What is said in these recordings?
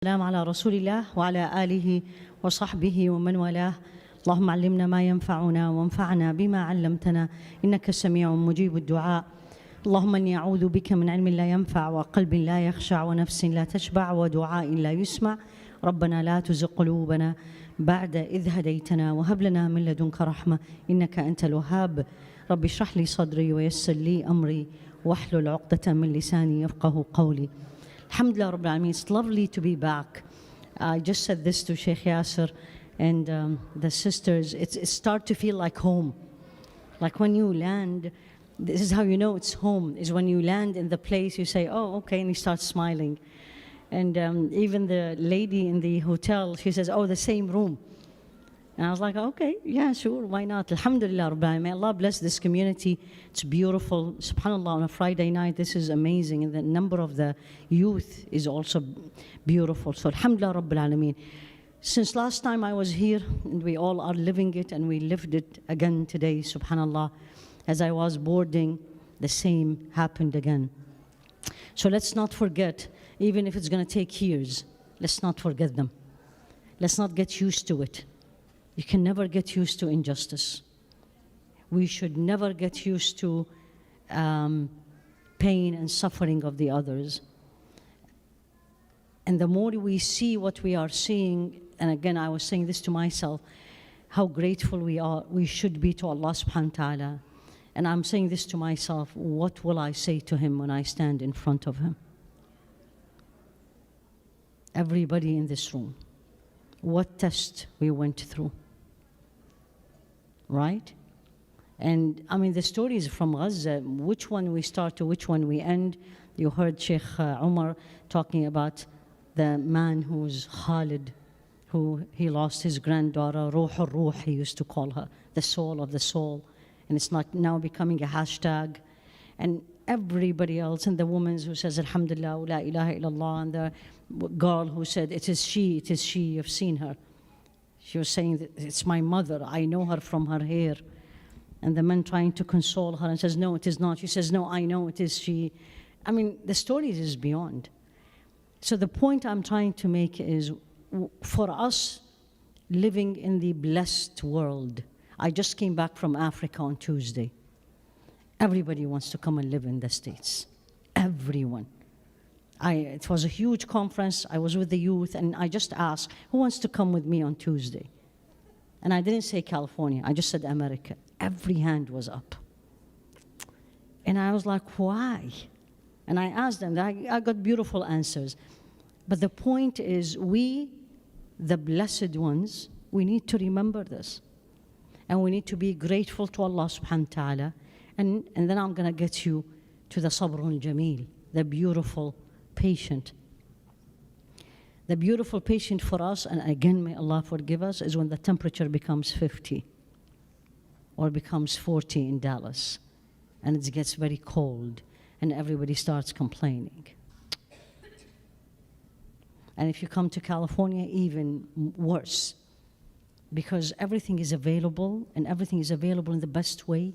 السلام على رسول الله وعلى آله وصحبه ومن والاه. اللهم علمنا ما ينفعنا وانفعنا بما علمتنا إنك سميع مجيب الدعاء. اللهم إني أعوذ بك من علم لا ينفع وقلب لا يخشع ونفس لا تشبع ودعاء لا يسمع. ربنا لا تزغ قلوبنا بعد إذ هديتنا وهب لنا من لدنك رحمة إنك أنت الوهاب. رب اشرح لي صدري ويسر لي أمري واحلل عقدة من لساني يفقه قولي. Alhamdulillah Rabbil Alameen, it's lovely to be back. I just said this to Sheikh Yasser and the sisters. It starts to feel like home. Like when you land, this is how you know it's home, is when you land in the place, you say, oh, okay, and you start smiling. And even the lady in the hotel, she says, oh, the same room. And I was like, okay, yeah, sure, why not? Alhamdulillah Rabbil Alameen. May Allah bless this community. It's beautiful. SubhanAllah, on a Friday night, this is amazing. And the number of the youth is also beautiful. So Alhamdulillah Rabbil Alameen. Since last time I was here, and we all are living it, and we lived it again today, SubhanAllah. As I was boarding, the same happened again. So let's not forget, even if it's going to take years, let's not forget them. Let's not get used to it. You can never get used to injustice. We should never get used to pain and suffering of the others. And the more we see what we are seeing, and again, I was saying this to myself, how grateful we should be to Allah subhanahu wa ta'ala. And I'm saying this to myself, what will I say to him when I stand in front of him? Everybody in this room, what test we went through. Right? And I mean, the stories from Gaza, which one we start to which one we end. You heard Sheikh Umar talking about the man who's Khalid, who he lost his granddaughter, Ruh al-Ruh, he used to call her, the soul of the soul. And it's not now becoming a hashtag. And everybody else, and the woman who says, Alhamdulillah, la ilaha illallah, and the girl who said, it is she, you've seen her. She was saying, that it's my mother, I know her from her hair. And the man trying to console her and says, no, it is not. She says, no, I know it is she. I mean, the story is beyond. So the point I'm trying to make is, for us living in the blessed world, I just came back from Africa on Tuesday. Everybody wants to come and live in the States. Everyone. It was a huge conference. I was with the youth, and I just asked, who wants to come with me on Tuesday? And I didn't say California. I just said America. Every hand was up. And I was like, why? And I asked them. I got beautiful answers. But the point is, we, the blessed ones, we need to remember this. And we need to be grateful to Allah subhanahu wa ta'ala. And then I'm going to get you to the sabrun jameel, the beautiful patient. The beautiful patient for us, and again, may Allah forgive us, is when the temperature becomes 50 or becomes 40 in Dallas, and it gets very cold, and everybody starts complaining. And if you come to California, even worse, because everything is available, and everything is available in the best way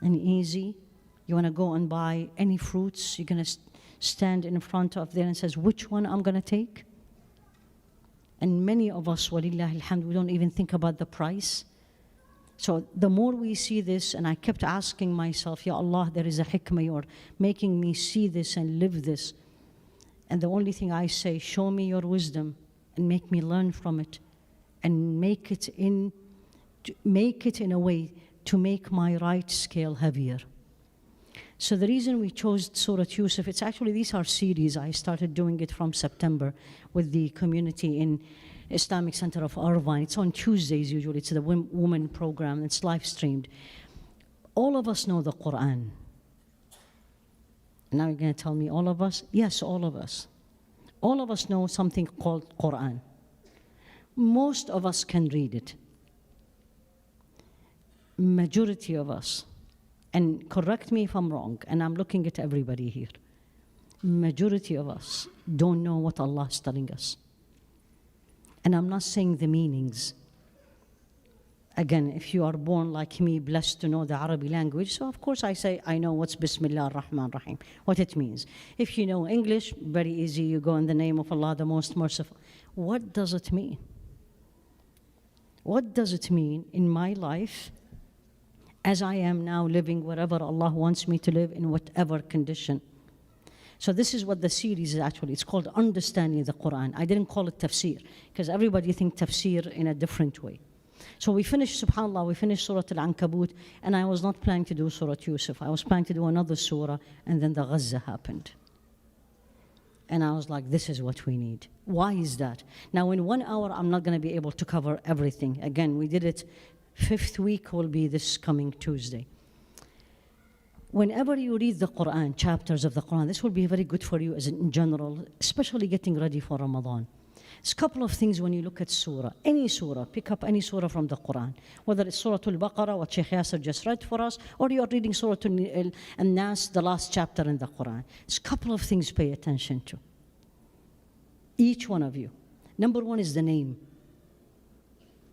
and easy. You want to go and buy any fruits, you're going to stand in front of there and says, which one I'm going to take? And many of us, walillahi alhamd, we don't even think about the price. So the more we see this, and I kept asking myself, Ya Allah, there is a hikmah, you're making me see this and live this. And the only thing I say, show me your wisdom and make me learn from it, and make it in a way to make my right scale heavier. So the reason we chose Surah Yusuf, it's actually, these are series. I started doing it from September with the community in Islamic Center of Irvine. It's on Tuesdays usually. It's the women program. It's live streamed. All of us know the Quran. Now you're going to tell me all of us? Yes, all of us. All of us know something called Quran. Most of us can read it. Majority of us, and correct me if I'm wrong, and I'm looking at everybody here, majority of us don't know what Allah is telling us. And I'm not saying the meanings. Again, if you are born like me, blessed to know the Arabic language, so of course I say, I know what's Bismillah ar-Rahman ar-Rahim, what it means. If you know English, very easy, you go in the name of Allah, the most merciful. What does it mean? What does it mean in my life as I am now living wherever Allah wants me to live, in whatever condition? So this is what the series is actually. It's called Understanding the Quran. I didn't call it tafsir, because everybody thinks tafsir in a different way. So we finished, subhanAllah, we finished Surah Al-Ankabut, and I was not planning to do Surah Yusuf. I was planning to do another surah, and then the Gaza happened. And I was like, this is what we need. Why is that? Now, in 1 hour, I'm not going to be able to cover everything. Again, we did it, 5th week will be this coming Tuesday. Whenever you read the Quran, chapters of the Quran, this will be very good for you as in general, especially getting ready for Ramadan. There's a couple of things when you look at surah. Any surah, pick up any surah from the Quran. Whether it's Surah Al-Baqarah, what Shaykh Yasser just read for us, or you're reading Surah Al-Nas, the last chapter in the Quran. There's a couple of things to pay attention to. Each one of you. Number one is the name.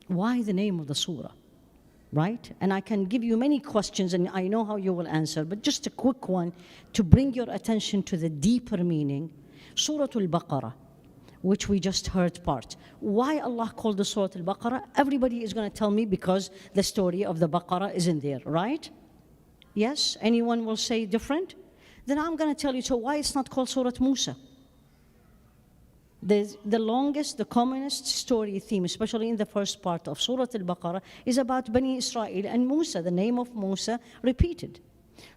Why the name of the surah? Right? And I can give you many questions, and I know how you will answer, but just a quick one to bring your attention to the deeper meaning. Surah Al-Baqarah, which we just heard part. Why Allah called the Surah Al-Baqarah? Everybody is going to tell me because the story of the Baqarah is in there, right? Yes? Anyone will say different? Then I'm going to tell you, so why it's not called Surah Musa? The longest, the commonest story theme, especially in the first part of Surah Al-Baqarah, is about Bani Israel and Musa, the name of Musa repeated.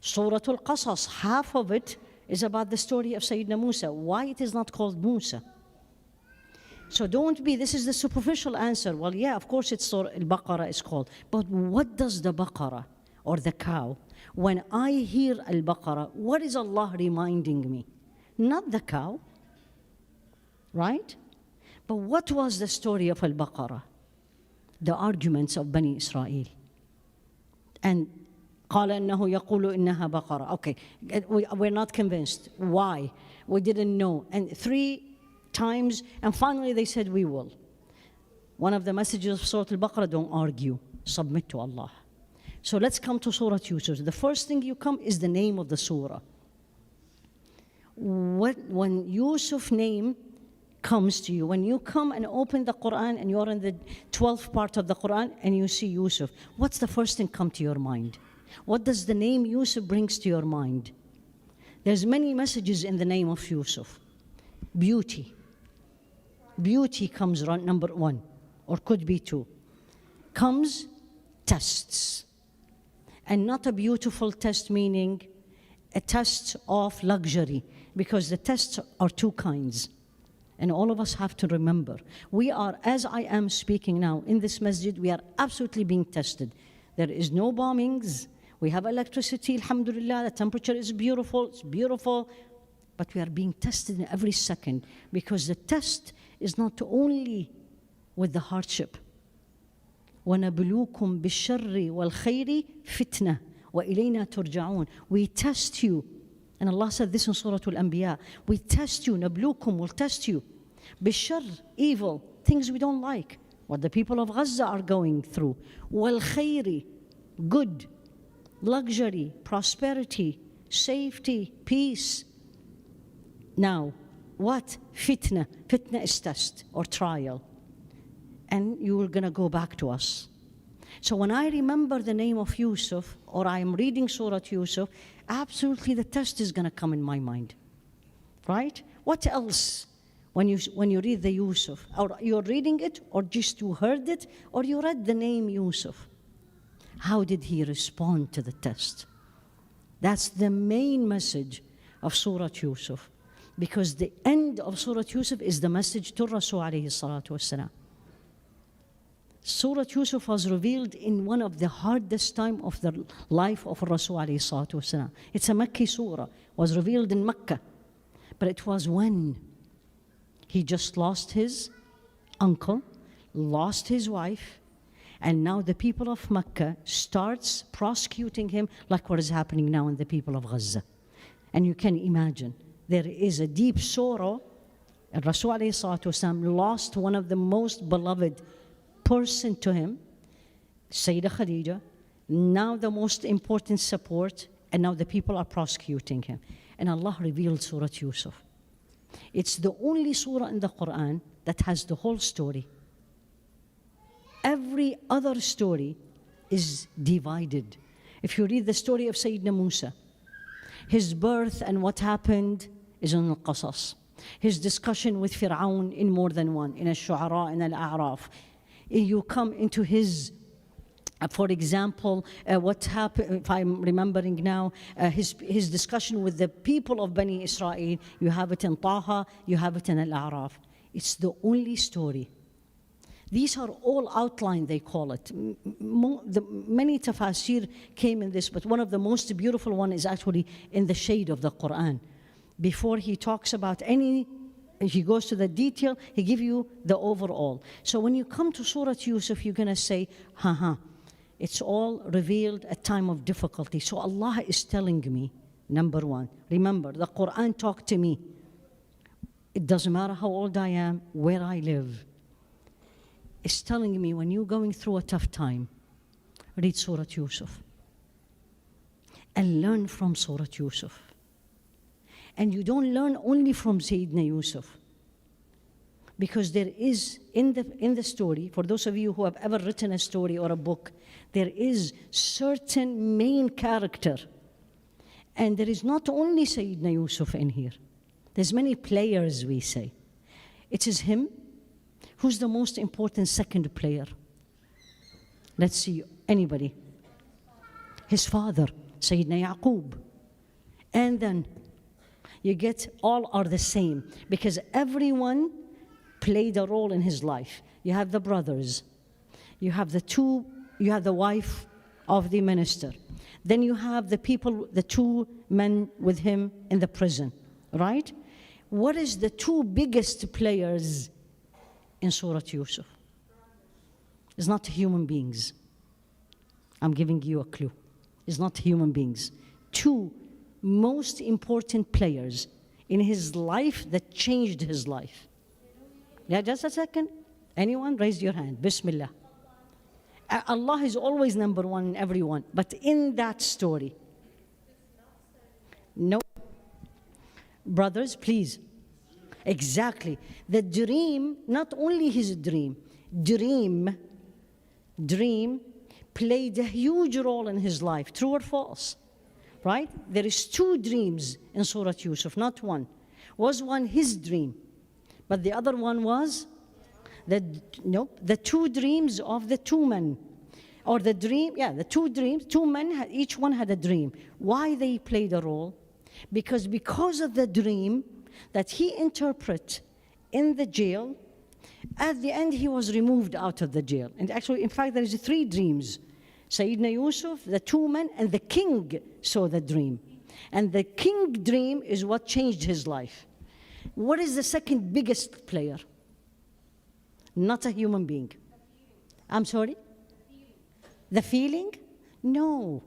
Surah Al-Qasas, half of it is about the story of Sayyidina Musa. Why it is not called Musa? So don't be, this is the superficial answer. Well, yeah, of course it's Surah Al-Baqarah is called. But what does the Baqarah, or the cow, when I hear Al-Baqarah, what is Allah reminding me? Not the cow, right? But what was the story of Al-Baqarah? The arguments of Bani Israel. And قال إنه يقول إنها بقرة. Okay, we're not convinced. Why? We didn't know. And 3 times, and finally they said, we will. One of the messages of Surah Al-Baqarah, don't argue, submit to Allah. So let's come to Surah Yusuf. The first thing you come is the name of the surah. When Yusuf name comes to you, when you come and open the Quran and you're in the 12th part of the Quran and you see Yusuf, what's the first thing come to your mind? What does the name Yusuf brings to your mind? There's many messages in the name of Yusuf. Beauty. Beauty comes number 1, or could be 2. Comes tests. And not a beautiful test meaning a test of luxury, because the tests are 2 kinds. And all of us have to remember, we are, as I am speaking now in this masjid, we are absolutely being tested. There is no bombings. We have electricity, alhamdulillah, the temperature is beautiful, it's beautiful. But we are being tested in every second, because the test is not only with the hardship. وَنَبْلُوكُمْ بِالشَّرِّ وَالْخَيْرِ فِتْنَةً وَإِلَيْنَا تُرْجَعُونَ. We test you. And Allah said this in Surah Al-Anbiya. We test you, نَبْلُوكُمْ will test you. بِالشَّرِّ, evil, things we don't like. What the people of Gaza are going through. وَالْخَيْرِ, good, luxury, prosperity, safety, peace. Now, what? Fitna. Fitna is test or trial. And you're going to go back to us. So when I remember the name of Yusuf, or I am reading Surah Yusuf, absolutely the test is going to come in my mind. Right? What else? When you read the Yusuf, or you're reading it, or just you heard it, or you read the name Yusuf. How did he respond to the test? That's the main message of Surah Yusuf. Because the end of Surah Yusuf is the message to Rasul alayhi salatu wassalam. Surah Yusuf was revealed in one of the hardest time of the life of Rasul alayhi salatu wassalam. It's a Makki surah, was revealed in Mecca. But it was when he just lost his uncle, lost his wife, and now the people of Mecca starts prosecuting him like what is happening now in the people of Gaza. And you can imagine, there is a deep sorrow. And Rasul alayhi salatu wasalam lost one of the most beloved person to him. Sayyidah Khadija, now the most important support, and now the people are prosecuting him. And Allah revealed Surah Yusuf. It's the only surah in the Quran that has the whole story. Every other story is divided. If you read the story of Sayyidina Musa, his birth and what happened is in Al-Qasas. His discussion with Fir'aun in more than one, in Al-Shu'ara, in Al-A'raf. You come into his, for example, what happened, if I'm remembering now, his discussion with the people of Bani Israel. You have it in Taha, you have it in Al-A'raf. It's the only story. These are all outlined, they call it. Many tafasir came in this, but one of the most beautiful one is actually in the shade of the Quran. Before he talks about any, he goes to the detail, he gives you the overall. So when you come to Surah Yusuf, you're going to say, it's all revealed at time of difficulty. So Allah is telling me, number one, remember, the Quran talked to me. It doesn't matter how old I am, where I live. It's telling me when you're going through a tough time, read Surah Yusuf and learn from Surah Yusuf. And you don't learn only from Sayyidina Yusuf, because there is in the story, for those of you who have ever written a story or a book, there is certain main character. And there is not only Sayyidina Yusuf in here. There's many players, we say. It is him. Who's the most important second player? Let's see, anybody? His father, Sayyidina Yaqub. And then you get all are the same, because everyone played a role in his life. You have the brothers, you have the wife of the minister, then you have the people, the two men with him in the prison, right? What is the two biggest players in Surah Yusuf? It's not human beings. I'm giving you a clue. It's not human beings. Two most important players in his life that changed his life. Yeah, just a second. Anyone? Raise your hand. Bismillah. Allah is always number one in everyone, but in that story. No. Brothers, please. Exactly. The dream, not only his dream played a huge role in his life. True or false? Right? There is two dreams in Surah Yusuf, not one. Was one his dream, but the other one was the two dreams of the two men. Or the dream, the two dreams, two men, each one had a dream. Why they played a role? Because of the dream that he interpreted in the jail, at the end he was removed out of the jail. And actually, in fact, there is three dreams. Sayyidina Yusuf, the two men, and the king saw the dream. And the king dream is what changed his life. What is the second biggest player? Not a human being. I'm sorry? The feeling? No.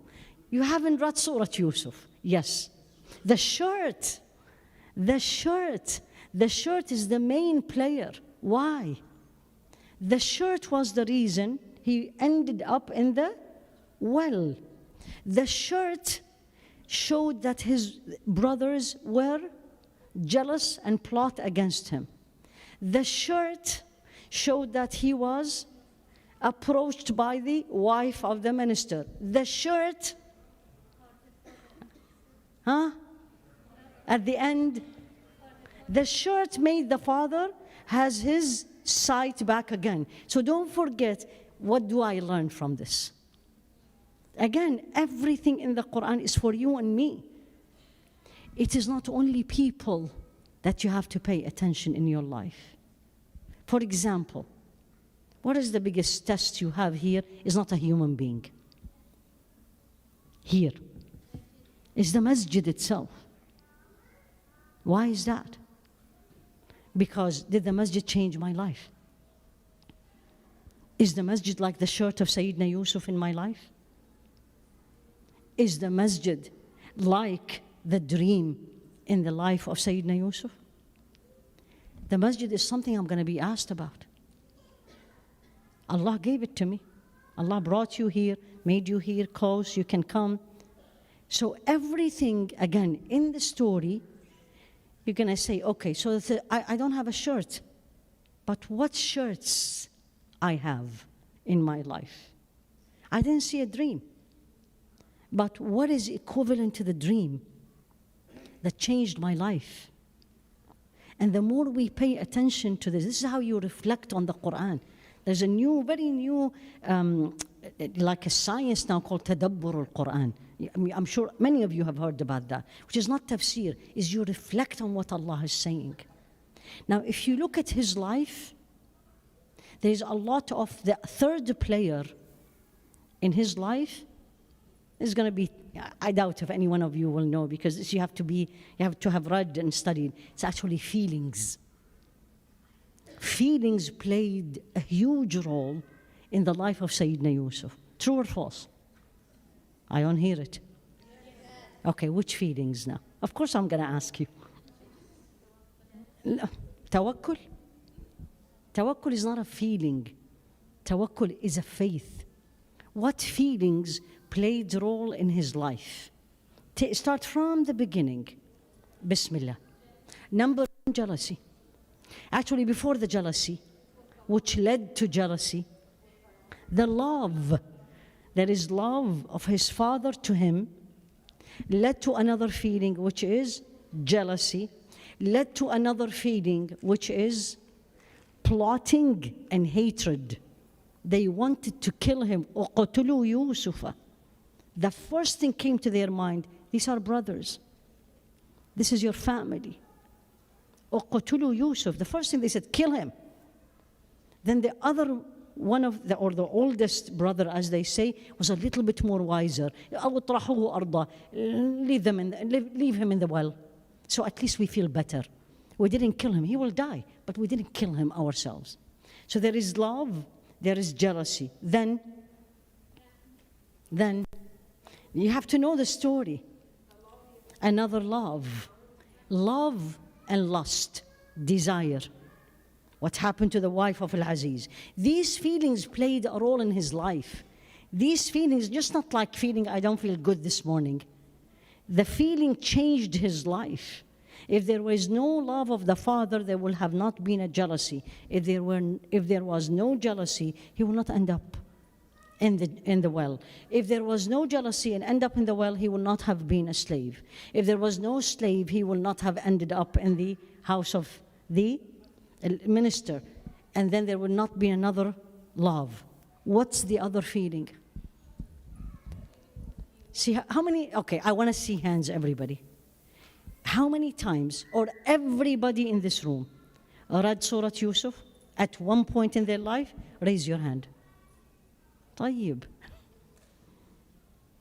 You haven't read Surah Yusuf. Yes. The shirt is the main player. Why? The shirt was the reason he ended up in the well. The shirt showed that his brothers were jealous and plot against him. The shirt showed that he was approached by the wife of the minister. The shirt, at the end, the shirt made the father has his sight back again. So don't forget, what do I learn from this? Again, everything in the Quran is for you and me. It is not only people that you have to pay attention in your life. For example, what is the biggest test you have here is not a human being. Here is the masjid itself. Why is that? Because did the masjid change my life? Is the masjid like the shirt of Sayyidina Yusuf in my life? Is the masjid like the dream in the life of Sayyidina Yusuf? The masjid is something I'm going to be asked about. Allah gave it to me. Allah brought you here, made you here close, you can come. So everything, again, in the story, you're going to say, okay, so I don't have a shirt, but what shirts I have in my life? I didn't see a dream. But what is equivalent to the dream that changed my life? And the more we pay attention to this is how you reflect on the Quran. There's a new, very new, like a science now called Tadabbur al-Quran. I'm sure many of you have heard about that, which is not tafsir, is you reflect on what Allah is saying. Now, if you look at his life, there's a lot of the third player in his life is going to be, I doubt if any one of you will know, because you have to have read and studied. It's actually feelings. Feelings played a huge role in the life of Sayyidina Yusuf. True or false? I don't hear it. Okay, which feelings now? Of course I'm going to ask you. Tawakkul? Tawakkul is not a feeling. Tawakkul is a faith. What feelings played a role in his life? Start from the beginning. Bismillah. Number one, jealousy. Actually, before the jealousy, which led to jealousy, the love, there is love of his father to him, led to another feeling, which is jealousy, led to another feeling, which is plotting and hatred. They wanted to kill him. وَقَتُلُوا يُوسُفَ. The first thing came to their mind, these are brothers. This is your family. وَقَتُلُوا يُوسُف. The first thing they said, kill him. Then the other one of the, or the oldest brother, as they say, was a little bit more wiser. أَوْطْرَحُوهُ أَرْضًا. Leave him in the well. So at least we feel better. We didn't kill him. He will die, but we didn't kill him ourselves. So there is love, there is jealousy. Then you have to know the story. Another love. Love and lust, desire. What happened to the wife of Al-Aziz? These feelings played a role in his life. These feelings, just not like feeling, I don't feel good this morning. The feeling changed his life. If there was no love of the father, there will have not been a jealousy. If there was no jealousy, he will not end up in the well. If there was no jealousy and end up in the well, he will not have been a slave. If there was no slave, he will not have ended up in the house of the minister. And then there will not be another love. What's the other feeling? See how many, okay, I want to see hands, everybody. How many times, or everybody in this room, read Surah Yusuf at one point in their life? Raise your hand. طيب.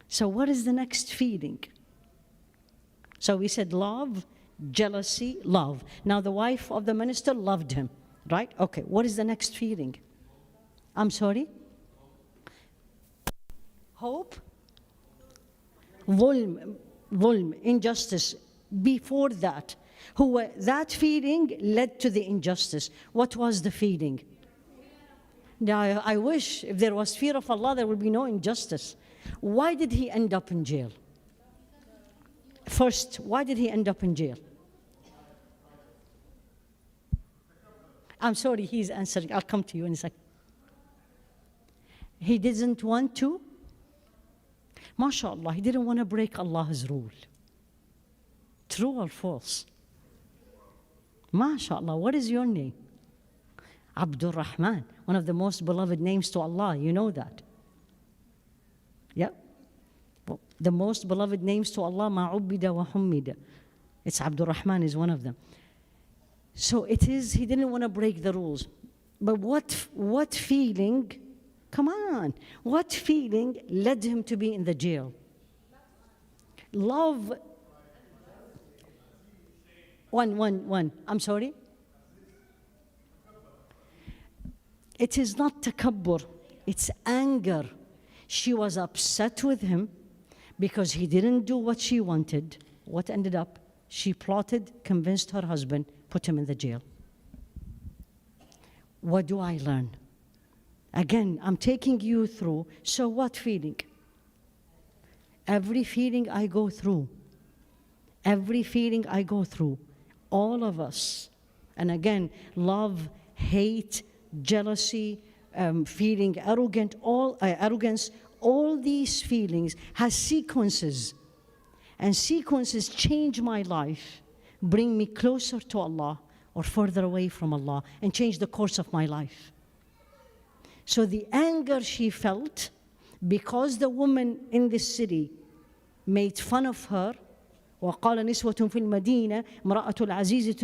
So what is the next feeling? So we said love, jealousy, love. Now the wife of the minister loved him, right? Okay, what is the next feeling? I'm sorry? Hope? Volm, injustice. Before that, that feeling led to the injustice. What was the feeling? Now, I wish if there was fear of Allah, there would be no injustice. Why did he end up in jail? First, why did he end up in jail? I'm sorry, he's answering. I'll come to you in a second. He didn't want to? MashaAllah, he didn't want to break Allah's rule. True or false? MashaAllah, what is your name? Abdul Rahman, one of the most beloved names to Allah. You know that. Yeah? Well, the most beloved names to Allah, ma'ubbida wa hummida. It's Abdul Rahman is one of them. So it is, he didn't want to break the rules. But what feeling, come on, what feeling led him to be in the jail? Love. One. I'm sorry? It is not takabbur, it's anger. She was upset with him because he didn't do what she wanted. What ended up? She plotted, convinced her husband, put him in the jail. What do I learn? Again, I'm taking you through, so what feeling? Every feeling I go through, all of us, and again, love, hate, jealousy, feeling arrogance, all these feelings has sequences. And sequences change my life, bring me closer to Allah or further away from Allah, and change the course of my life. So the anger she felt, because the woman in this city made fun of her, وقال نسوة في المدينة امرأة العزيز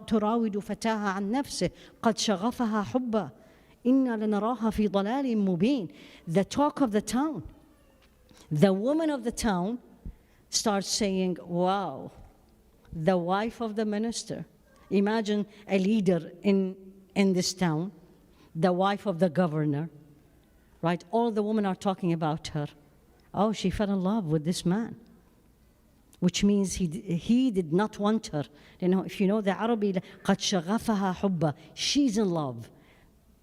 تراود فتاها عن نفسه قد شغفها حبا إنا لنراها في ضلال مبين. The talk of the town, the woman of the town starts saying, wow, the wife of the minister. Imagine a leader in this town, the wife of the governor, right? All the women are talking about her. Oh, she fell in love with this man, which means he did not want her. You know, if you know the Arabic, قَدْ شَغَفَهَا حُبًّا, she's in love.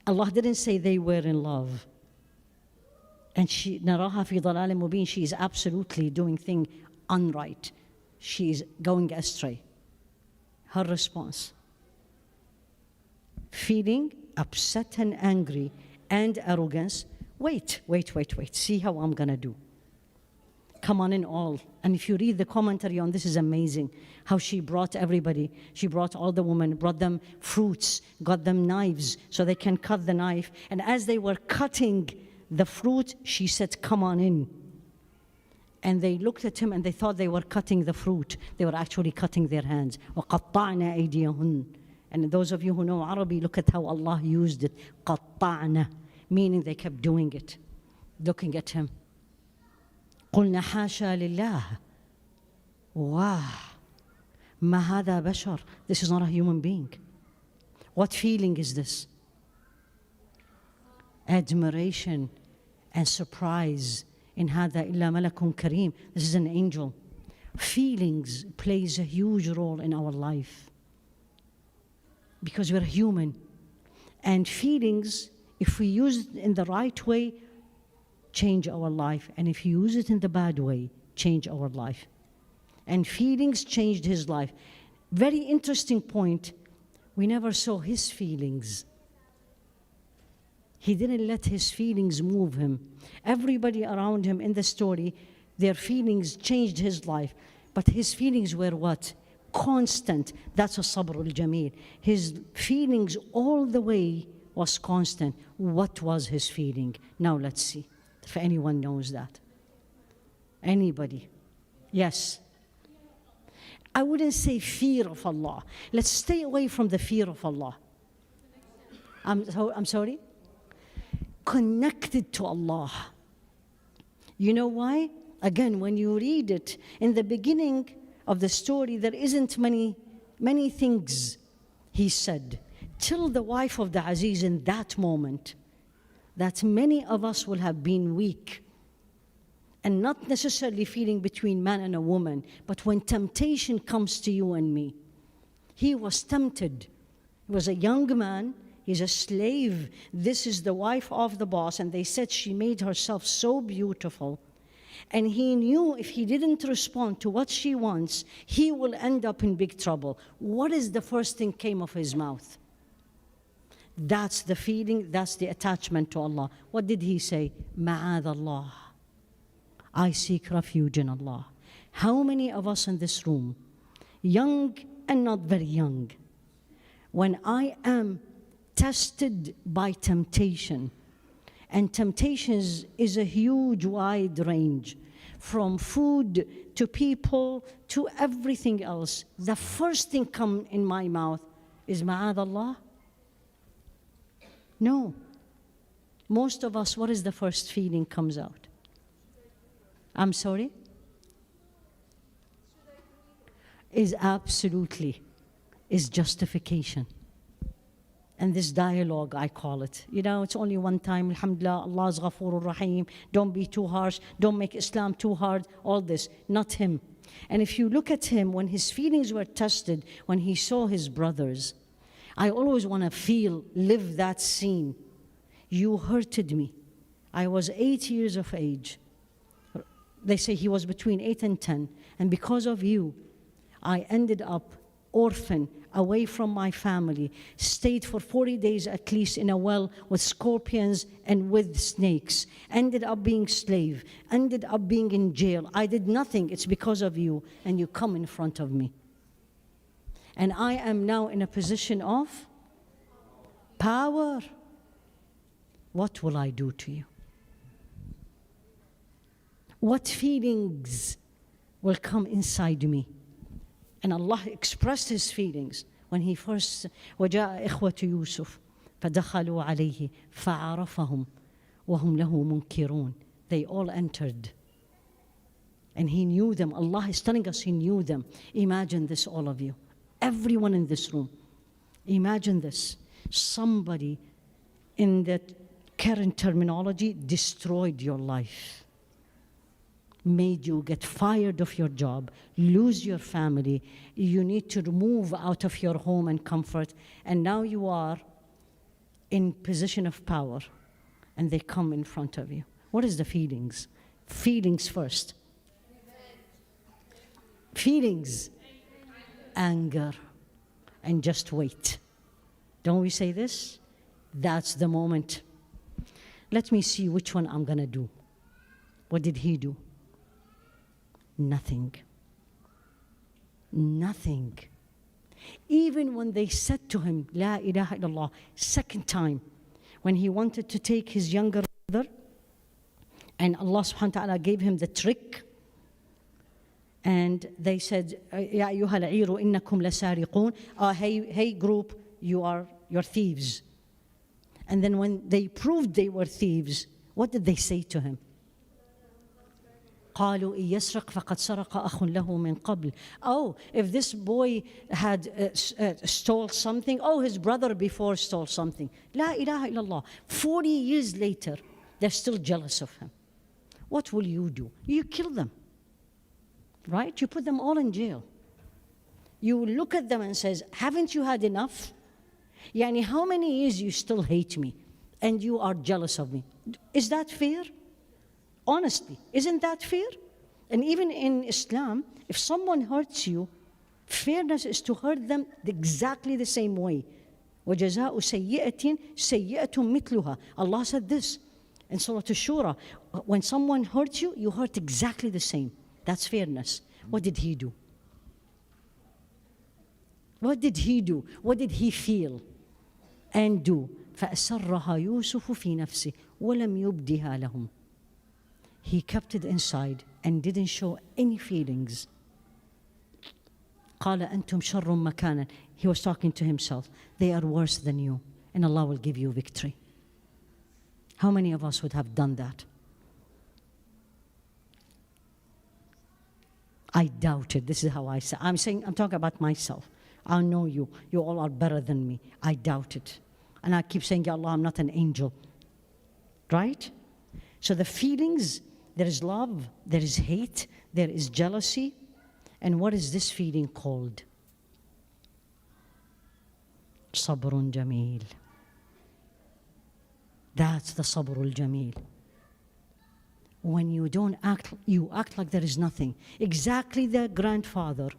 Allah didn't say they were in love. And نَرَاهَا فِي ضَلَالٍ مُبِينٍ, she is absolutely doing things unright. She is going astray. Her response, feeling upset and angry and arrogance. Wait. See how I'm going to do. Come on in all. And if you read the commentary on this, is amazing. How she brought everybody. She brought all the women, brought them fruits, got them knives so they can cut the knife. And as they were cutting the fruit, she said, come on in. And they looked at him and they thought they were cutting the fruit. They were actually cutting their hands. وَقَطَّعْنَا أَيْدِيَهُنَّ. And those of you who know Arabic, look at how Allah used it. قَطَّعْنَا, meaning they kept doing it, looking at him. قُلْنَا حَاشَا لِلَّهِ. Wow. مَا هَذَا بَشَرٌ. This is not a human being. What feeling is this? Admiration and surprise. In هذا إلا ملك كريم. This is an angel. Feelings plays a huge role in our life because we're human. And feelings, if we use it in the right way, change our life. And if you use it in the bad way, change our life. And feelings changed his life. Very interesting point. We never saw his feelings. He didn't let his feelings move him. Everybody around him in the story, their feelings changed his life. But his feelings were what? Constant. That's a sabr al-jameel. His feelings all the way was constant. What was his feeling? Now let's see if anyone knows that. Anybody? Yes. I wouldn't say fear of Allah. Let's stay away from the fear of Allah. I'm sorry? Connected to Allah. You know why? Again, when you read it, in the beginning of the story, there isn't many things he said. Till the wife of the Aziz in that moment, that many of us will have been weak and not necessarily feeling between man and a woman, but when temptation comes to you and me. He was tempted. He was a young man. He's a slave. This is the wife of the boss. And they said she made herself so beautiful. And he knew if he didn't respond to what she wants, he will end up in big trouble. What is the first thing came of his mouth? That's the feeling, that's the attachment to Allah. What did he say? Ma'ad Allah. I seek refuge in Allah. How many of us in this room, young and not very young, when I am tested by temptation, and temptations is a huge wide range, from food to people to everything else, the first thing come in my mouth is ma'ad Allah? No. Most of us, what is the first feeling comes out? I'm sorry? Is justification. And this dialogue, I call it. You know, it's only one time, alhamdulillah, Allah's Ghafoorur Rahim, don't be too harsh, don't make Islam too hard, all this, not him. And if you look at him, when his feelings were tested, when he saw his brothers, I always want to live that scene. You hurted me. I was 8 years of age. They say he was between 8 and 10. And because of you, I ended up orphan, away from my family, stayed for 40 days at least in a well with scorpions and with snakes, ended up being slave, ended up being in jail. I did nothing. It's because of you, and you come in front of me. And I am now in a position of power. What will I do to you? What feelings will come inside me? And Allah expressed His feelings when He first, وَجَاءَ إِخْوَةُ يُوسُف فَدَخَلُوا عَلَيْهِ فَعَرَفَهُمْ وَهُمْ لَهُ مُنْكِرُونَ. They all entered. And He knew them. Allah is telling us He knew them. Imagine this, all of you. Everyone in this room. Imagine this. Somebody, in the current terminology, destroyed your life. Made you get fired of your job, lose your family, you need to move out of your home and comfort, and now you are in position of power, and they come in front of you. What is the feelings? Feelings first. Feelings. Anger. And just wait. Don't we say this? That's the moment. Let me see which one I'm gonna do. What did he do? Nothing. Nothing. Even when they said to him, La ilaha illallah, second time, when he wanted to take his younger brother, and Allah subhanahu wa ta'ala gave him the trick, and they said, Ya ayyuha al-'iru innakum lasariqun. Hey group, you're thieves. And then when they proved they were thieves, what did they say to him? قالوا إن يسرق فقد سرق أخ له من قبل. Oh, if this boy had stole something, oh, his brother before stole something. لا إله إلا الله. 40 years later, they're still jealous of him. What will you do? You kill them, right? You put them all in jail. You look at them and says, haven't you had enough? Yani, how many years you still hate me and you are jealous of me? Is that fair? Honestly, isn't that fair? And even in Islam, if someone hurts you, fairness is to hurt them exactly the same way. وَجَزَاءُ سَيِّئَةٍ سَيِّئَةٌ مِثْلُهَا. Allah said this in Surah Ash-Shura. When someone hurts you, you hurt exactly the same. That's fairness. What did he do? What did he do? What did he feel and do? فَأَسَرَّهَا يُوسُفُ فِي نَفْسِهِ وَلَمْ يُبْدِهَا لَهُمْ. He kept it inside and didn't show any feelings. قال أنتم شر مكانا. He was talking to himself. They are worse than you, and Allah will give you victory. How many of us would have done that? I doubt it. This is how I say. I'm talking about myself. I know you. You all are better than me. I doubt it. And I keep saying, Ya Allah, I'm not an angel. Right? So the feelings, there is love, there is hate, there is jealousy. And what is this feeling called? Sabrun Jameel. That's the Sabrul Jameel. When you don't act, you act like there is nothing. Exactly the grandfather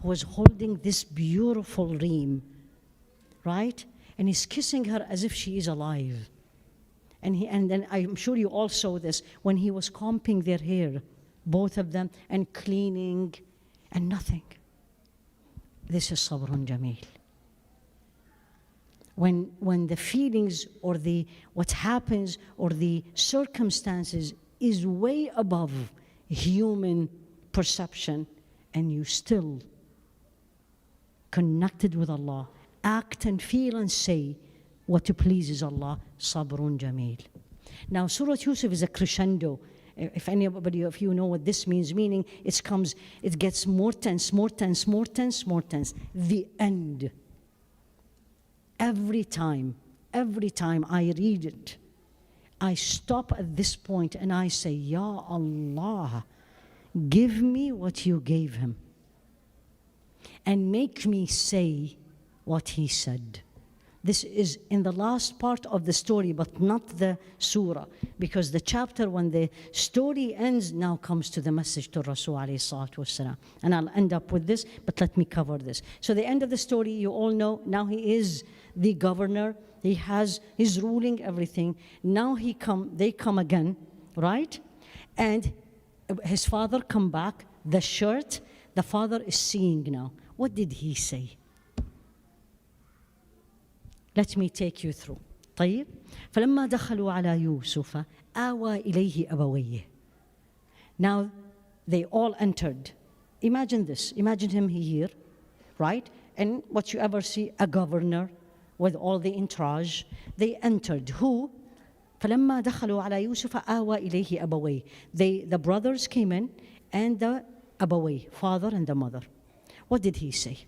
who was holding this beautiful reem, right? And he's kissing her as if she is alive. And then I'm sure you all saw this when he was combing their hair, both of them, and cleaning, and nothing. This is Sabrun Jameel. When the feelings or what happens or the circumstances is way above human perception, and you still connected with Allah, act and feel and say what pleases Allah, Sabrun Jameel. Now, Surah Yusuf is a crescendo. If anybody of you know what this means, meaning it gets more tense, more tense, more tense, more tense. The end. Every time I read it, I stop at this point and I say, Ya Allah, give me what you gave him and make me say what he said. This is in the last part of the story, but not the surah, because the chapter, when the story ends, now comes to the message to Rasul alayhi salatu wasalam. And I'll end up with this, but let me cover this. So the end of the story, you all know, now he is the governor. He's ruling everything. Now they come again, right? And his father come back, the shirt, the father is seeing now. What did he say? Let me take you through. طيب فلما دخلوا على يوسف آوى إليه أبويه. Now they all entered. Imagine this. Imagine him here, right? And what you ever see, a governor with all the entourage. They entered. Who? فلما دخلوا على يوسف آوى إليه أبويه. The brothers came in, and the أبويه, father and the mother. What did he say?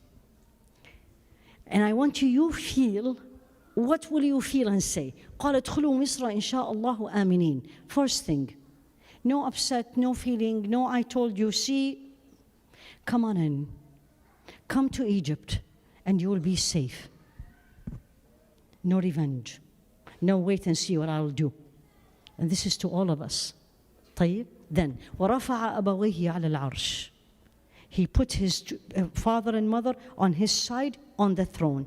And I want you feel. What will you feel and say? قال ادخلوا مصر إن شاء الله آمنين. First thing, no upset, no feeling, no I told you, see, come on in. Come to Egypt and you will be safe. No revenge. No wait and see what I will do. And this is to all of us. طيب. Then ورفع أبويه على العرش. He put his father and mother on his side on the throne.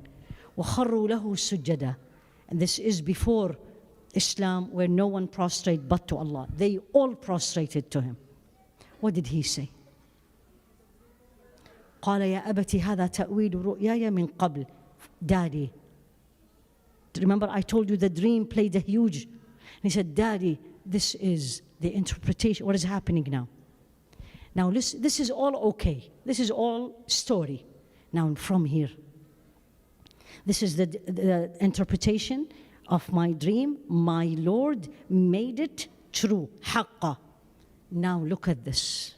وَخَرُّوا لَهُ سُجَّدًا. And this is before Islam, where no one prostrate but to Allah. They all prostrated to him. What did he say? قال يا أبت هذا تأويل رؤياي من قبل. Daddy. Remember I told you the dream played a huge. And he said, Daddy, this is the interpretation. What is happening now? Now listen, this is all okay. This is all story. Now from here. This is the interpretation of my dream. My Lord made it true. حقا. Now look at this.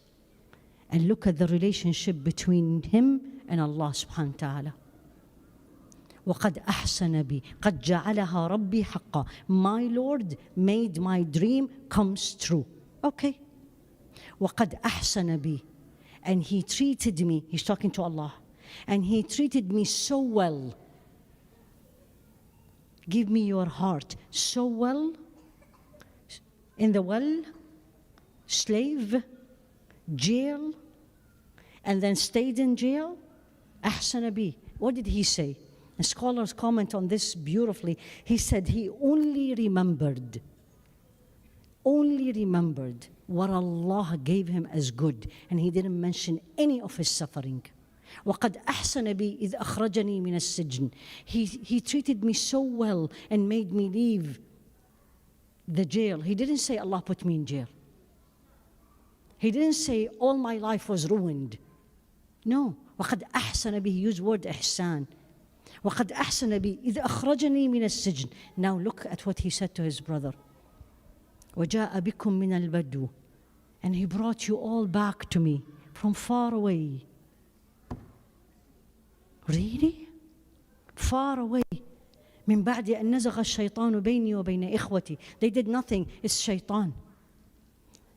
And look at the relationship between him and Allah subhanahu wa ta'ala. وَقَدْ أَحْسَنَ بِي قَدْ جَعَلَهَا رَبِّي حَقًّا. My Lord made my dream comes true. Okay. وَقَدْ أَحْسَنَ بِي. And he treated me, he's talking to Allah, and he treated me so well. Give me your heart so well. In the well, slave, jail, and then stayed in jail. أحسن بي. What did he say? And scholars comment on this beautifully. He said he only remembered what Allah gave him as good, and he didn't mention any of his suffering. وَقَدْ أَحْسَنَ بِي إِذْ أَخْرَجَنِي مِنَ السِّجْنِ. He treated me so well and made me leave the jail. He didn't say Allah put me in jail. He didn't say all my life was ruined. No. وَقَدْ أَحْسَنَ بِي. He used word إحسان. وَقَدْ أَحْسَنَ بِي إِذْ أَخْرَجَنِي مِنَ السِّجْنِ. Now look at what he said to his brother. وَجَاءَ بِكُم مِّنَ الْبَدْوِ. And he brought you all back to me from far away. Really? Far away. من بعد أن نزغ الشيطان بيني وبين إخوتي. They did nothing. It's shaitan.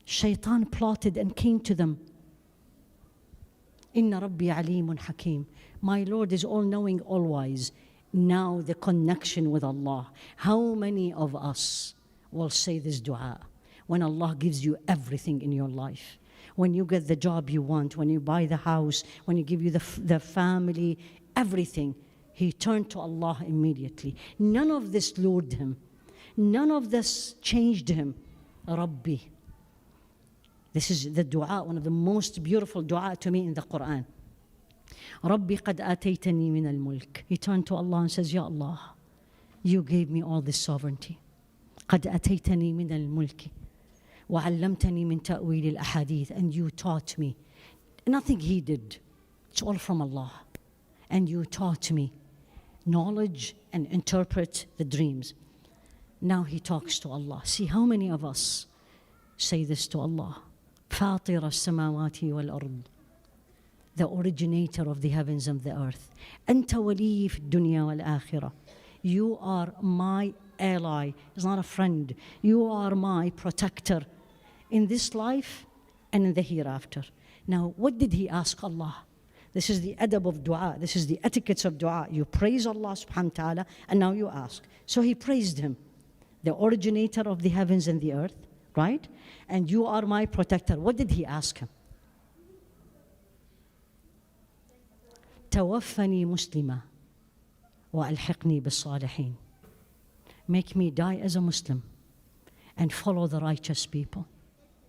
Shaitan plotted and came to them. إن ربي عليم حكيم. My Lord is all-knowing, all-wise. Now the connection with Allah. How many of us will say this dua when Allah gives you everything in your life? When you get the job you want, when you buy the house, when you give you the family, everything, he turned to Allah immediately. None of this lured him. None of this changed him. Rabbi. This is the dua, one of the most beautiful dua to me in the Quran. Rabbi qad ataytani min al-mulk. He turned to Allah and says, Ya Allah, you gave me all this sovereignty. قد أتيتني من الملك وعلمتني من تأويل الأحاديث. And you taught me. Nothing he did. It's all from Allah. And you taught me knowledge and interpret the dreams. Now he talks to Allah. See how many of us say this to Allah. فاطر السماوات والأرض. The originator of the heavens and the earth. أنت ولي في الدنيا والآخرة. You are my ally. He's not a friend. You are my protector in this life and in the hereafter. Now, what did he ask Allah? This is the adab of dua. This is the etiquettes of dua. You praise Allah subhanahu wa ta'ala, and now you ask. So he praised him, the originator of the heavens and the earth, right? And you are my protector. What did he ask him? توفني مسلمة وألحقني بالصالحين. Make me die as a Muslim and follow the righteous people.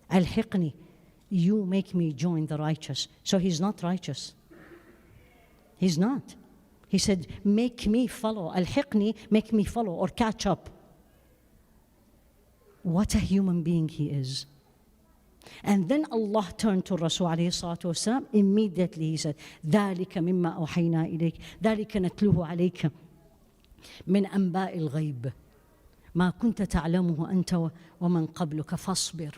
ألحقني, you make me join the righteous. So he's not righteous. He's not. He said, make me follow. ألحقني, make me follow or catch up. What a human being he is. And then Allah turned to Rasul alayhi salatu wasalam. Immediately he said, ذَلِكَ مِمَّا أَوْحَيْنَا إِلَيْكَ ذَلِكَ نَتْلُوهُ عَلَيْكَ مِنْ أَنْبَاءِ الْغَيْبِ مَا كُنْتَ تَعْلَمُهُ أَنْتَ وَمَنْ قَبْلُكَ فَاصْبِرْ.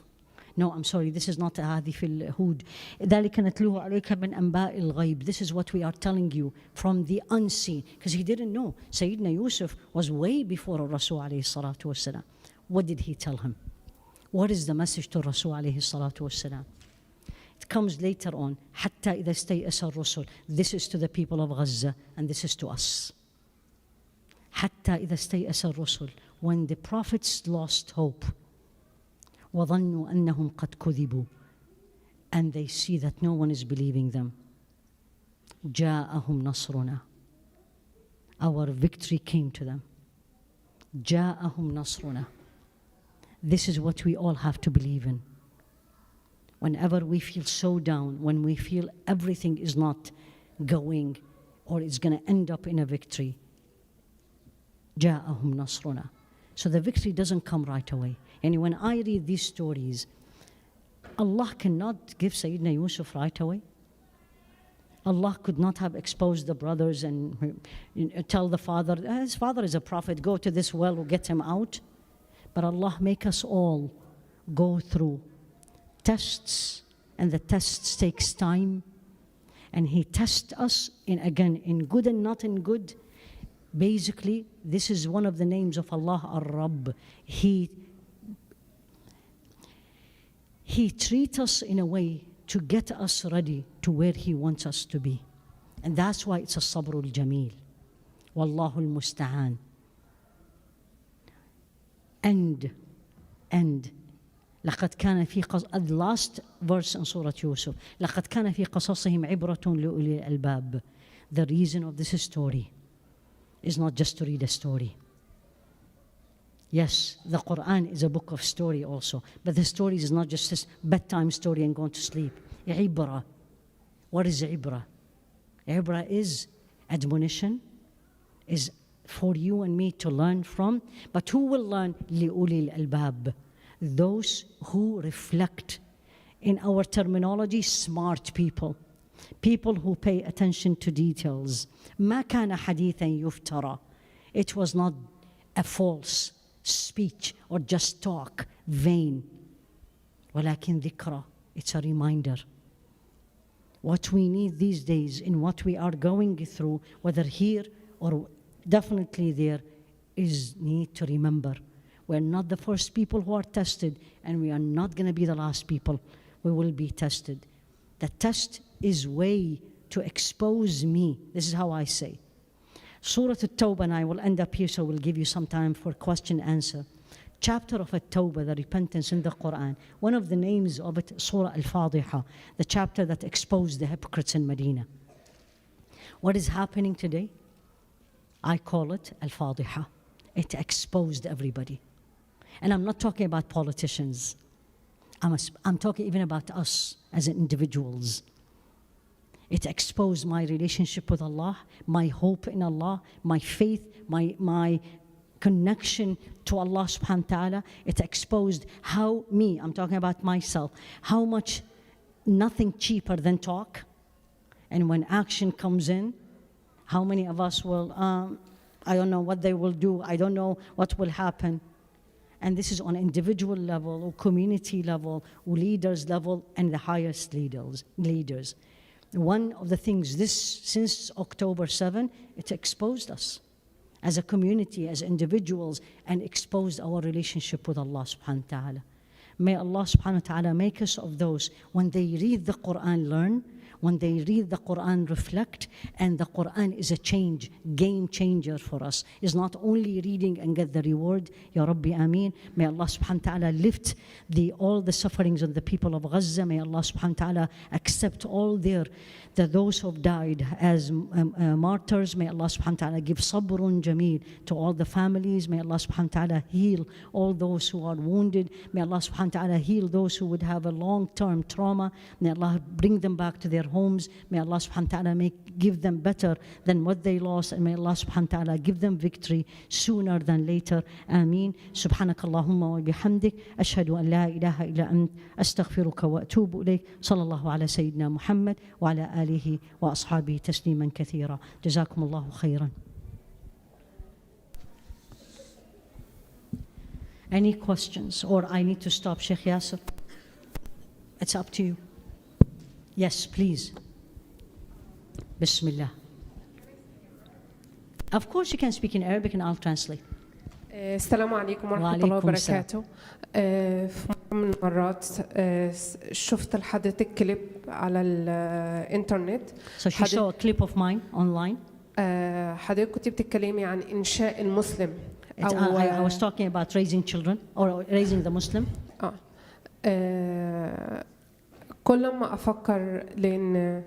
No, I'm sorry, this is not هذه في الهود. ذَلِكَ نَتْلُوهُ عَلَيْكَ مِنْ أَنْبَاءِ الْغَيْبِ. This is what we are telling you from the unseen. Because he didn't know. Sayyidina Yusuf was way before Rasul alayhi salatu wasalam. What did he tell him? What is the message to Rasul alayhi salatu wasalam? It comes later on. حتى إذا استيأس الرسل. This is to the people of Gaza and this is to us. حتى إذا استيأس الرسل. When the prophets lost hope. وظنوا أنهم قد كذبوا. And they see that no one is believing them. جاءهم نصرنا. Our victory came to them. جاءهم نصرنا. This is what we all have to believe in. Whenever we feel so down, when we feel everything is not going or it's going to end up in a victory, جاءهم نصرنا. So the victory doesn't come right away. And when I read these stories, Allah cannot give Sayyidina Yusuf right away. Allah could not have exposed the brothers and tell the father, his father is a prophet, go to this well, we'll get him out. But Allah make us all go through tests, and the tests takes time. And He tests us in good and not in good. Basically, this is one of the names of Allah, Ar-Rabb. He treats us in a way to get us ready to where He wants us to be. And that's why it's a sabrul jameel. Wallahu al-musta'an. And لقد كان في the last verse in Surah Yusuf. لقد كان في قصصهم عبرة لأولي الألباب. The reason of this story is not just to read a story. Yes, the Quran is a book of story also, but the story is not just this bedtime story and going to sleep. عبرة. What is عبرة? عبرة is admonition, is for you and me to learn from. But who will learn? لِأُولِي الْأَلْبَابِ. Those who reflect. In our terminology, smart people. People who pay attention to details. ما كان حديثا يفترى. It was not a false speech or just talk, vain. ولكن ذكرى. It's a reminder. What we need these days in what we are going through, whether here or definitely there, is need to remember. We're not the first people who are tested, and we are not going to be the last people who will be tested. The test is way to expose me. This is how I say. Surah At-Tawbah, and I will end up here, so we'll give you some time for question answer. Chapter of At-Tawbah, the repentance in the Quran. One of the names of it, Surah Al-Fatiha, the chapter that exposed the hypocrites in Medina. What is happening today? I call it Al-Fatiha. It exposed everybody. And I'm not talking about politicians. I'm talking even about us as individuals. It exposed my relationship with Allah, my hope in Allah, my faith, my connection to Allah subhanahu wa ta'ala. It exposed how I'm talking about myself, how much nothing cheaper than talk. And when action comes in, how many of us will, I don't know what they will do, I don't know what will happen. And this is on individual level, or community level, or leaders level, and the highest leaders. One of the things since October 7, it exposed us as a community, as individuals, and exposed our relationship with Allah subhanahu wa ta'ala. May Allah subhanahu wa ta'ala make us of those, when they read the Quran, learn. when they read the Quran, reflect, and the Quran is a game changer for us. It's not only reading and get the reward. Ya Rabbi, Ameen. May Allah subhanahu wa ta'ala lift all the sufferings of the people of Gaza. May Allah subhanahu wa ta'ala accept all those who have died as martyrs. May Allah subhanahu wa ta'ala give sabrun jameel to all the families. May Allah subhanahu wa ta'ala heal all those who are wounded. May Allah subhanahu wa ta'ala heal those who would have a long-term trauma. May Allah bring them back to their homes. May Allah subhanahu wa ta'ala give them better than what they lost. And may Allah subhanahu wa ta'ala give them victory sooner than later. Ameen. Subhanakallahumma wa bihamdik. Ashhadu an la ilaha illa ant. Astaghfiruka wa atubu ilayk. Sallallahu ala Sayyidina Muhammad wa ala alihi wa ashabihi tasliman kathira. Jazakumullahu khairan. Any questions? Or I need to stop, Sheikh Yasser? It's up to you. Yes, please. Bismillah. Of course you can speak in Arabic and I'll translate. السلام عليكم ورحمة الله وبركاته. في مرة من المرات شفت لحضرتك كليب على الإنترنت. So she saw a clip of mine online. حضرتك كنت بتتكلمي عن إنشاء المسلم. I was talking about raising children or raising the Muslim. كل ما أفكر لأن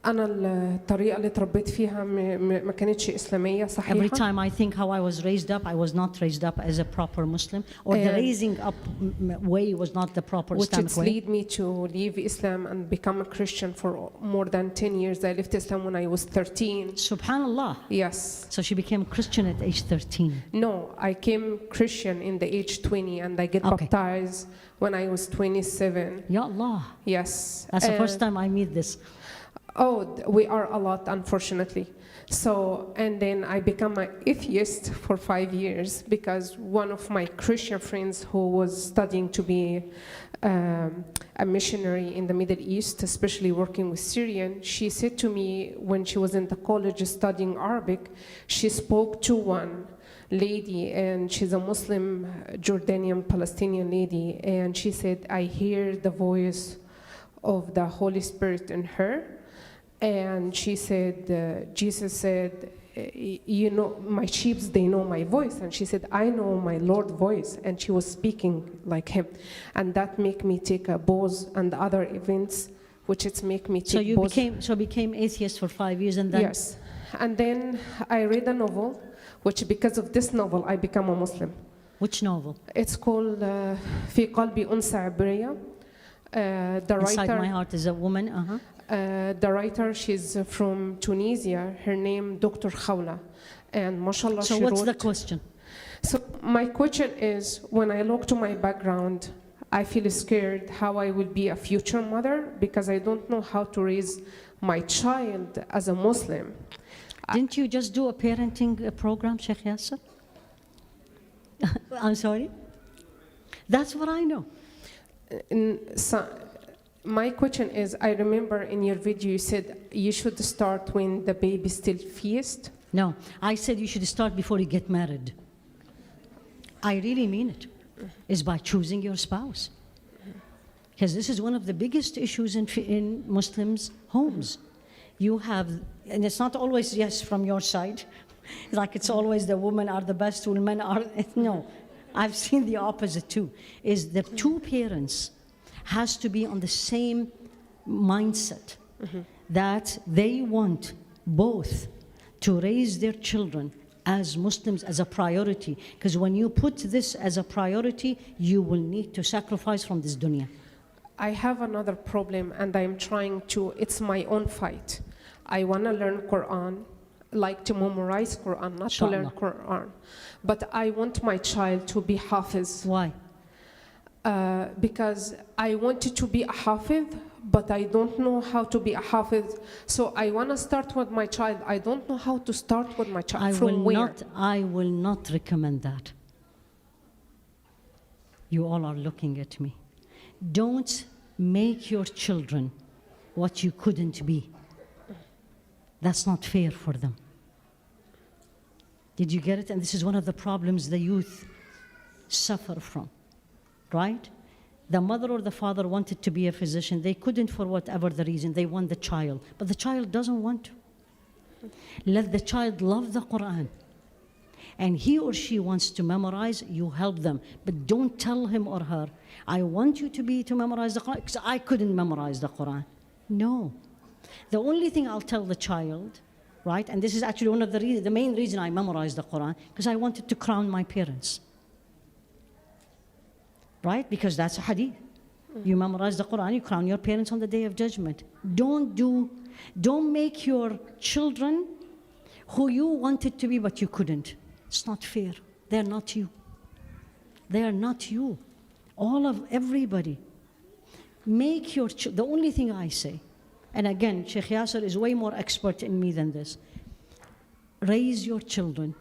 أنا الطريقة اللي تربيت فيها ما كانتش إسلامية صحيحة. Every time I think how I was raised up, I was not raised up as a proper Muslim, or the raising up way was not the proper Islamic way. Which lead me to leave Islam and become a Christian for more than 10 years. I left Islam when I was 13. Subhanallah. Yes. So she became Christian at age 13. No, I came Christian in the age 20 and I get baptized when I was 27. Ya Allah. Yes. That's the first time I meet this. Oh, we are a lot, unfortunately. So, and then I become an atheist for 5 years because one of my Christian friends who was studying to be a missionary in the Middle East, especially working with Syrian, she said to me when she was in the college studying Arabic, she spoke to one lady, and she's a Muslim Jordanian Palestinian lady, and she said, I hear the voice of the Holy Spirit in her. And she said, Jesus said, you know, my sheep, they know my voice. And she said, I know my Lord's voice. And she was speaking like him. And that make me take a pause and other events, which it's make me take pause. So became atheist for 5 years and then? Yes. And then I read a novel, which because of this novel, I become a Muslim. Which novel? It's called في قلبي أنثى عبرية. The writer. Inside my heart is a woman. The writer, she's from Tunisia. Her name Dr. Khawla, and mashallah. So what's the question? So my question is, when I look to my background, I feel scared how I will be a future mother because I don't know how to raise my child as a Muslim. Didn't you just do a parenting program, Sheikh Yasser? I'm sorry? That's what I know. My question is, I remember in your video you said you should start when the baby still feast. No, I said you should start before you get married. I really mean it. Is by choosing your spouse. Because this is one of the biggest issues in Muslims' homes. You have, and it's not always yes from your side, like it's always the women are the best, women are, no. I've seen the opposite too, is the two parents has to be on the same mindset that they want both to raise their children as Muslims as a priority. Because when you put this as a priority, you will need to sacrifice from this dunya. I have another problem, and I'm trying to, it's my own fight. I want to learn Quran, like to memorize Quran, not to learn Quran. But I want my child to be Hafiz. Why? Because I wanted to be a Hafiz, but I don't know how to be a Hafiz. So I want to start with my child. I don't know how to start with my child. I will not recommend that. You all are looking at me. Don't make your children what you couldn't be. That's not fair for them. Did you get it? And this is one of the problems the youth suffer from, right? The mother or the father wanted to be a physician. They couldn't for whatever the reason. They want the child. But the child doesn't want to. Let the child love the Quran. And he or she wants to memorize, you help them. But don't tell him or her, I want you to memorize the Quran because I couldn't memorize the Quran. No. The only thing I'll tell the child, right, and this is actually one of the main reason I memorized the Quran, because I wanted to crown my parents. Right? Because that's a hadith. You memorize the Quran, you crown your parents on the Day of Judgment. Don't make your children who you wanted to be but you couldn't. It's not fair. They're not you. They are not you. Everybody. Make your the only thing I say, and again, Sheikh Yasser is way more expert in me than this. Raise your children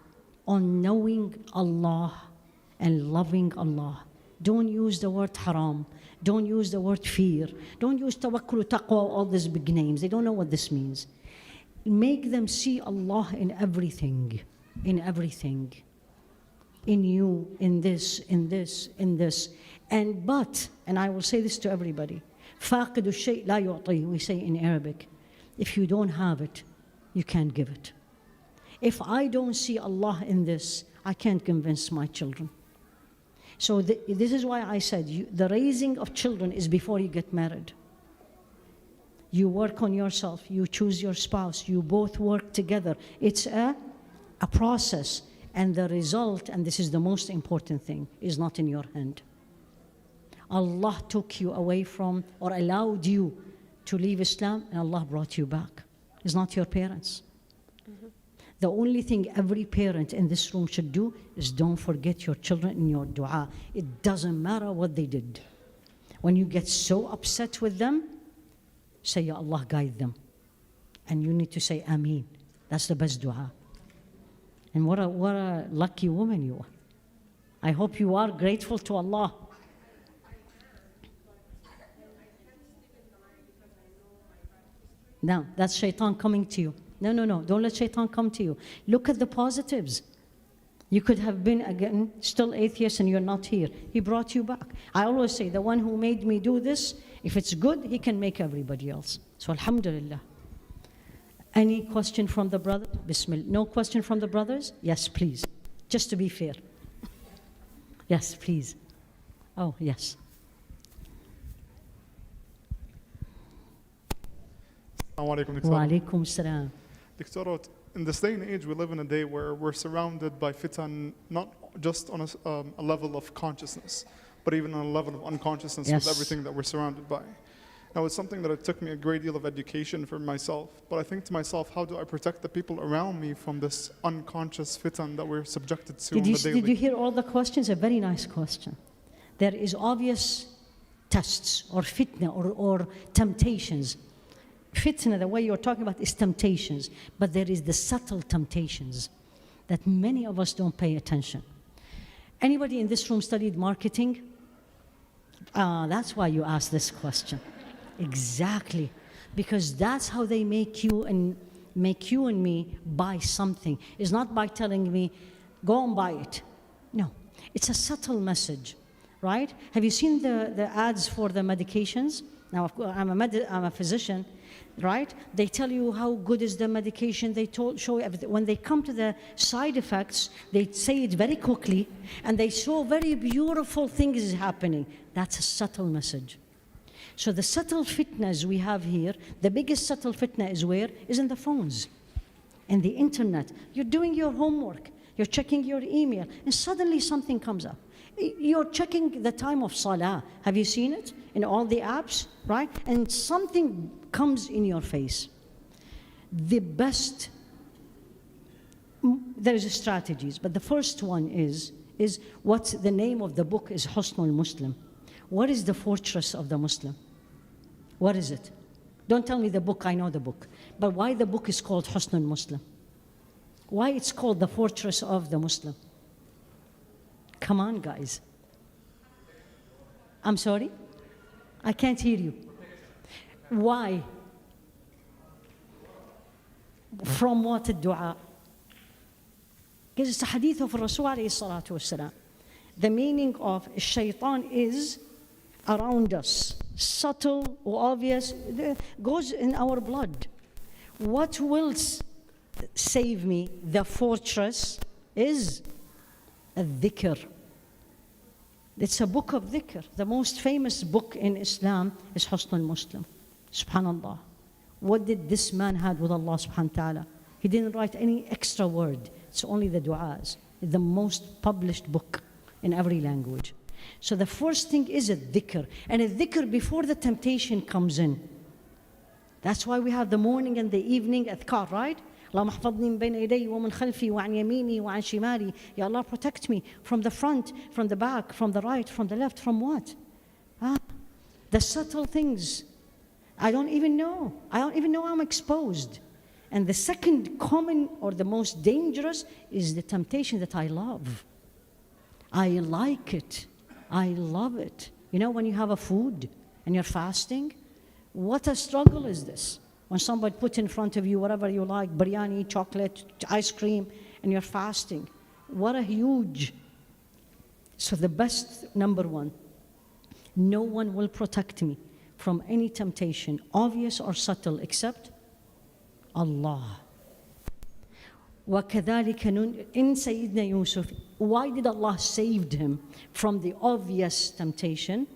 on knowing Allah and loving Allah. Don't use the word haram. Don't use the word fear. Don't use tawakkul, taqwa, all these big names. They don't know what this means. Make them see Allah in everything. In everything. In you, in this, in this, in this. And I will say this to everybody, فاقد الشيء لا يعطيه, we say in Arabic. If you don't have it, you can't give it. If I don't see Allah in this, I can't convince my children. So this is why I said the raising of children is before you get married. You work on yourself, you choose your spouse, you both work together. It's a process, and the result, and this is the most important thing, is not in your hand. Allah took you away from or allowed you to leave Islam, and Allah brought you back. It's not your parents. The only thing every parent in this room should do is don't forget your children in your dua. It doesn't matter what they did. When you get so upset with them, say, Ya Allah, guide them. And you need to say, Ameen. That's the best dua. And what a lucky woman you are. I hope you are grateful to Allah. Now, that's shaitan coming to you. No. Don't let shaitan come to you. Look at the positives. You could have been, again, still atheist and you're not here. He brought you back. I always say, the one who made me do this, if it's good, he can make everybody else. So, alhamdulillah. Any question from the brother? Bismillah. No question from the brothers? Yes, please. Just to be fair. Yes, please. Oh, yes. Wa alaikum salam. Dictor, in this day and age, we live in a day where we're surrounded by fitan, not just on a level of consciousness, but even on a level of unconsciousness. Yes. With everything that we're surrounded by. Now, it's something that it took me a great deal of education for myself, but I think to myself, how do I protect the people around me from this unconscious fitan that we're subjected to on the daily? Did you hear all the questions? A very nice question. There is obvious tests or fitna or temptations. Fitna, the way you're talking about, is temptations, but there is the subtle temptations that many of us don't pay attention. Anybody in this room studied marketing? That's why you asked this question. Exactly, because that's how they make you and me buy something. It's not by telling me, go and buy it. No, it's a subtle message, right? Have you seen the ads for the medications? Now, of course, I'm a physician, right? They tell you how good is the medication. They show you everything. When they come to the side effects, they say it very quickly, and they show very beautiful things is happening. That's a subtle message. So the subtle fitnas we have here, the biggest subtle fitna is where? Is in the phones, in the internet. You're doing your homework, you're checking your email, and suddenly something comes up. You're checking the time of salah. Have you seen it? In all the apps, right? And something comes in your face. The best, there is strategies, but the first one is what the name of the book is, Husnul Muslim. What is the fortress of the Muslim? What is it? Don't tell me the book, I know the book. But why the book is called Husnul Muslim? Why it's called the fortress of the Muslim? Come on, guys. I'm sorry? I can't hear you. Why? From what dua? Because it's a hadith of Rasul alayhi salatu wasalam. The meaning of shaitan is around us, subtle or obvious, goes in our blood. What will save me? The fortress is a dhikr. It's a book of dhikr. The most famous book in Islam is Husn al-Muslim. Subhanallah. What did this man had with Allah subhanahu wa ta'ala? He didn't write any extra word. It's only the du'as. It's the most published book in every language. So the first thing is a dhikr. And a dhikr before the temptation comes in. That's why we have the morning and the evening adhkar, right? اللهم احفظني من بين يدي ومن خلفي وعن يميني وعن شمالي. Ya Allah, protect me from the front, from the back, from the right, from the left, from what? The subtle things. I don't even know I'm exposed. And the second common or the most dangerous is the temptation that I love. I like it. I love it. You know, when you have a food and you're fasting, what a struggle is this? When somebody puts in front of you whatever you like, biryani, chocolate, ice cream, and you're fasting. What a huge. So the best, number one, no one will protect me from any temptation, obvious or subtle, except Allah. وَكَذَلِكَ in Sayyidina Yusuf, why did Allah save him from the obvious temptation?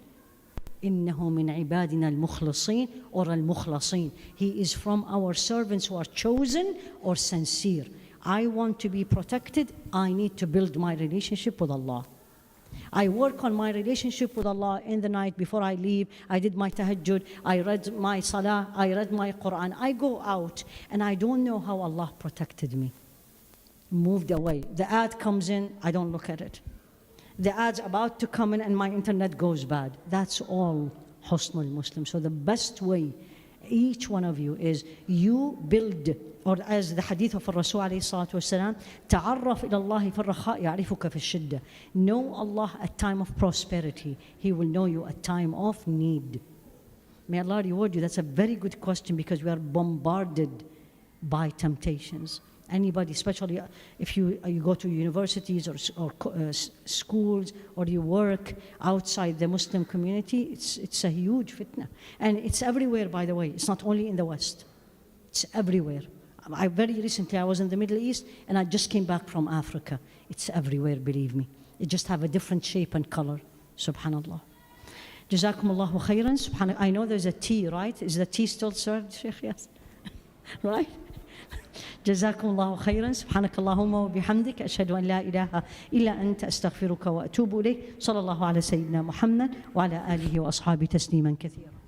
إِنَّهُ مِنْ عِبَادِنَا الْمُخْلَصِينَ or al-mukhlasin. He is from our servants who are chosen or sincere. I want to be protected. I need to build my relationship with Allah. I work on my relationship with Allah in the night before I leave. I did my tahajjud. I read my salah. I read my Quran. I go out and I don't know how Allah protected me. Moved away. The ad comes in, I don't look at it. The ad's about to come in and my internet goes bad. That's all Husn al-Muslim. So the best way, each one of you, is you build, or as the hadith of Rasul alayhi salatu wasalam, ta'arraf ila Allah fi al-rakha ya'rifuka fi al-shidda. Know Allah at time of prosperity. He will know you at time of need. May Allah reward you. That's a very good question because we are bombarded by temptations. Anybody, especially if you go to universities or schools or you work outside the Muslim community, it's a huge fitna. And it's everywhere, by the way. It's not only in the West. It's everywhere. Very recently, I was in the Middle East and I just came back from Africa. It's everywhere, believe me. It just have a different shape and color. Subhanallah. Jazakumullahu khairan. I know there's a tea, right? Is the tea still served, Shaykh? Yes. Right? جزاكم الله خيرا سبحانك اللهم وبحمدك أشهد أن لا إله إلا أنت أستغفرك وأتوب إليك صلى الله على سيدنا محمد وعلى آله وأصحابه تسليما كثيرا